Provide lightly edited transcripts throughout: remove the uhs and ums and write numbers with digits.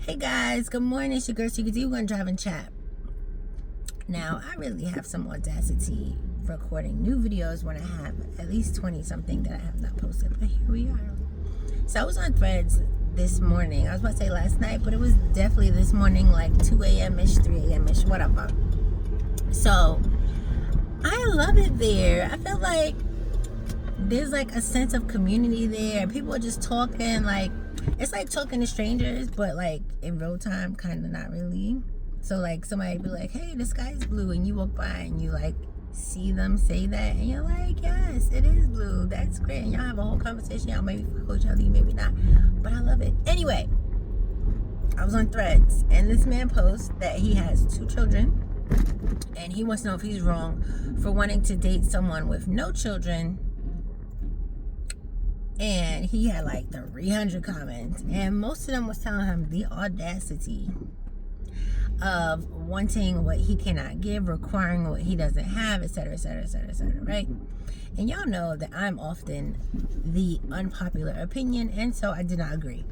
Hey guys, good morning. It's your girl Secret D. We're going to drive and chat. Now, I really have some audacity recording new videos when I have at least 20 something that I have not posted, but here we are. So I was on Threads this morning. I was about to say last night, but it was definitely this morning, like 2 a.m.-ish, 3 a.m.-ish, whatever. So I love it there. I feel like there's like a sense of community there. People are just talking, like it's like talking to strangers, but like in real time, kind of not really. So like somebody be like, hey, the sky's blue, and you walk by and you like see them say that, and you're like, yes, it is blue, that's great, and y'all have a whole conversation. Y'all maybe follow each other, you maybe not, but I love it. Anyway, I was on Threads, and this man posts that he has 2 children, and he wants to know if he's wrong for wanting to date someone with no children. And he had like 300 comments, and most of them was telling him the audacity of wanting what he cannot give, requiring what he doesn't have, etc., etc., etc., etc., right? And y'all know that I'm often the unpopular opinion, and so I did not agree.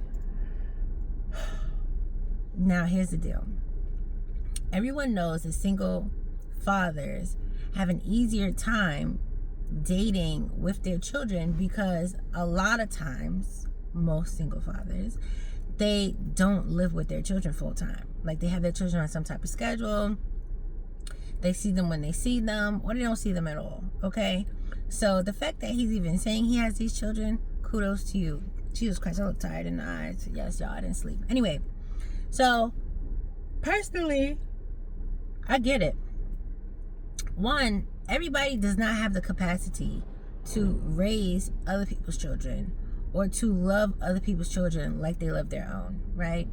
Now here's the deal. Everyone knows that single fathers have an easier time dating with their children because a lot of times, most single fathers, they don't live with their children full time. Like they have their children on some type of schedule. They see them when they see them, or they don't see them at all. Okay? So the fact that he's even saying he has these children, kudos to you. Jesus Christ, I look tired in the eyes. Yes, y'all, I didn't sleep. Anyway, so personally, I get it. One, everybody does not have the capacity to raise other people's children or to love other people's children like they love their own, right?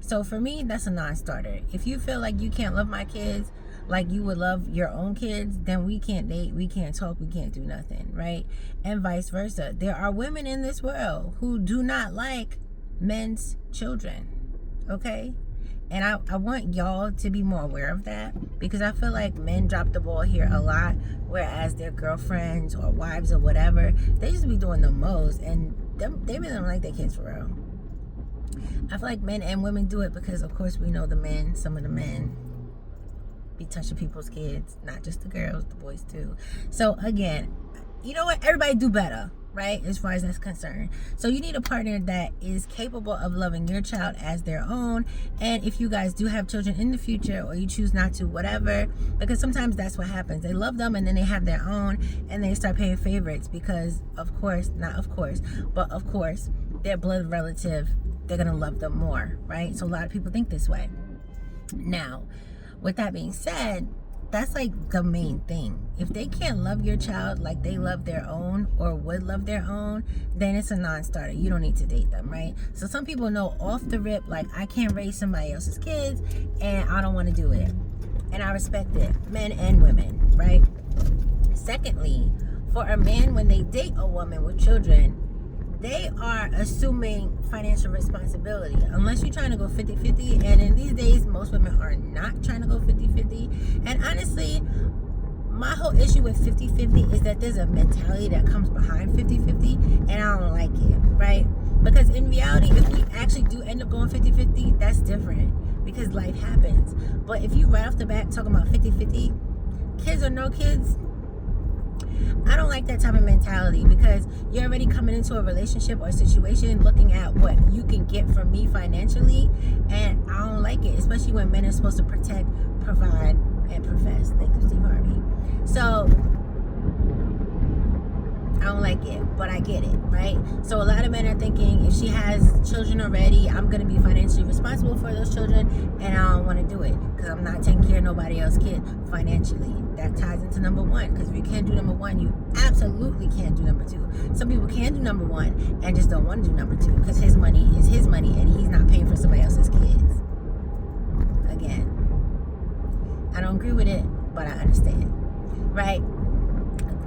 So for me, that's a non-starter. If you feel like you can't love my kids like you would love your own kids, then we can't date, we can't talk, we can't do nothing, right? And vice versa. There are women in this world who do not like men's children, okay? And I want y'all to be more aware of that, because I feel like men drop the ball here a lot, whereas their girlfriends or wives or whatever, they just be doing the most, and they really don't like their kids for real. I feel like men and women do it because, of course, we know the men, some of the men be touching people's kids, not just the girls, the boys too. So again, you know what? Everybody do better, right? As far as that's concerned. So you need a partner that is capable of loving your child as their own. And if you guys do have children in the future, or you choose not to, whatever, because sometimes that's what happens. They love them and then they have their own, and they start paying favorites because, of course, not of course, but of course, their blood relative, they're going to love them more, right? So a lot of people think this way. Now, with that being said, that's like the main thing. If they can't love your child like they love their own or would love their own, then it's a non-starter. You don't need to date them, right? So some people know off the rip, like, I can't raise somebody else's kids and I don't want to do it. And I respect it, men and women, right? Secondly, for a man, when they date a woman with children, they are assuming financial responsibility, unless you're trying to go 50-50. And in these days, most women are not trying to go 50-50. And honestly, my whole issue with 50-50 is that there's a mentality that comes behind 50-50, and I don't like it, right? Because in reality, if we actually do end up going 50-50, that's different, because life happens. But if you right off the bat talking about 50-50, kids or no kids, I don't like that type of mentality, because you're already coming into a relationship or a situation looking at what you can get from me financially, and I don't like it, especially when men are supposed to protect, provide, and profess. Thank you, Steve Harvey. So I don't like it, but I get it, right? So a lot of men are thinking, if she has children already, I'm going to be financially responsible for those children, and I don't want to do it because I'm not taking care of nobody else's kid financially. That ties into number 1, because if you can't do number 1, you absolutely can't do number 2. Some people can do number 1 and just don't want to do number 2 because his money is his money and he's not paying for somebody else's kids. Again, I don't agree with it, but I understand, right?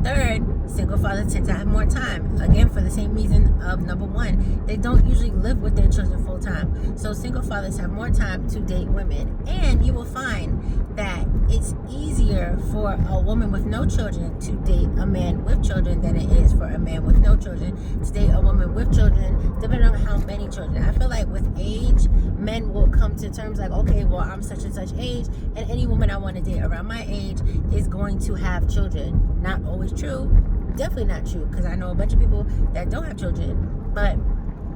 Third, single fathers tend to have more time. Again, for the same reason of number 1. They don't usually live with their children full time. So single fathers have more time to date women. And you will find that it's easier for a woman with no children to date a man with children than it is for a man with no children to date a woman with children, depending on how many children. I feel like with age, men will come come to terms like, okay, well, I'm such and such age, and any woman I want to date around my age is going to have children. Not always true. Definitely not true, because I know a bunch of people that don't have children, but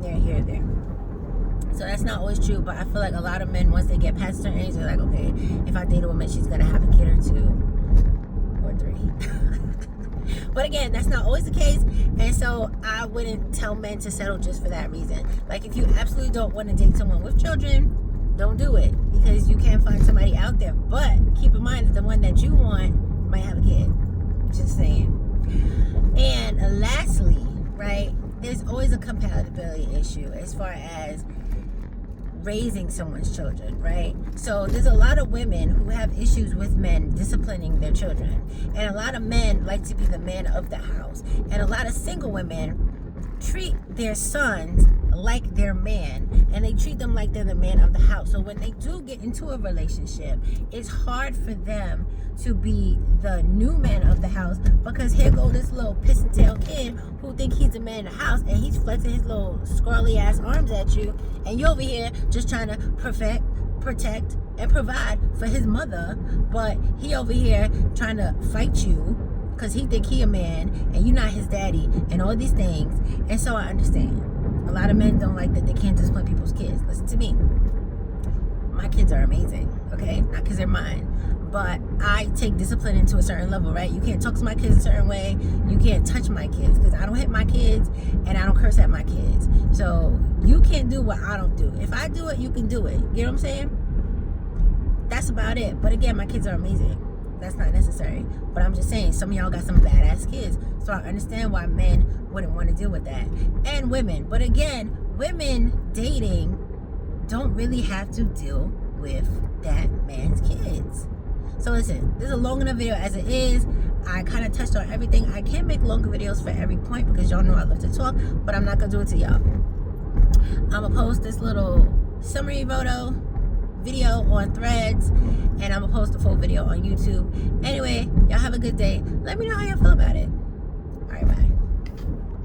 they're here and there. So that's not always true, but I feel like a lot of men, once they get past a certain age, they're like, okay, if I date a woman, she's going to have a kid or 2 or 3. But again, that's not always the case, and so I wouldn't tell men to settle just for that reason. Like, if you absolutely don't want to date someone with children, don't do it, because you can't find somebody out there. But keep in mind that the one that you want might have a kid. Just saying. And lastly, right, there's always a compatibility issue as far as raising someone's children, right? So there's a lot of women who have issues with men disciplining their children, and a lot of men like to be the man of the house, and a lot of single women treat their sons like their man, and they treat them like they're the man of the house. So when they do get into a relationship, it's hard for them to be the new man of the house, because here go this little piss and tail kid who think he's the man of the house, and he's flexing his little scrawly ass arms at you, and you over here just trying to protect and provide for his mother, but he over here trying to fight you because he think he a man and you're not his daddy and all these things. And so I understand a lot of men don't like that they can't discipline people's kids. Listen to me, my kids are amazing, okay? Not because they're mine, but I take discipline into a certain level, right? You can't talk to my kids a certain way. You can't touch my kids, because I don't hit my kids and I don't curse at my kids. So you can't do what I don't do. If I do it, you can do it. You know what I'm saying? That's about it. But again, my kids are amazing. That's not necessary. But I'm just saying, some of y'all got some badass kids. So I understand why men wouldn't want to deal with that. And women. But again, women dating don't really have to deal with that man's kids. So listen, this is a long enough video as it is. I kind of touched on everything. I can't make longer videos for every point, because y'all know I love to talk, but I'm not going to do it to y'all. I'm going to post this little summary video on Threads, and I'm going to post a full video on YouTube. Anyway, y'all have a good day. Let me know how y'all feel about it. All right, bye.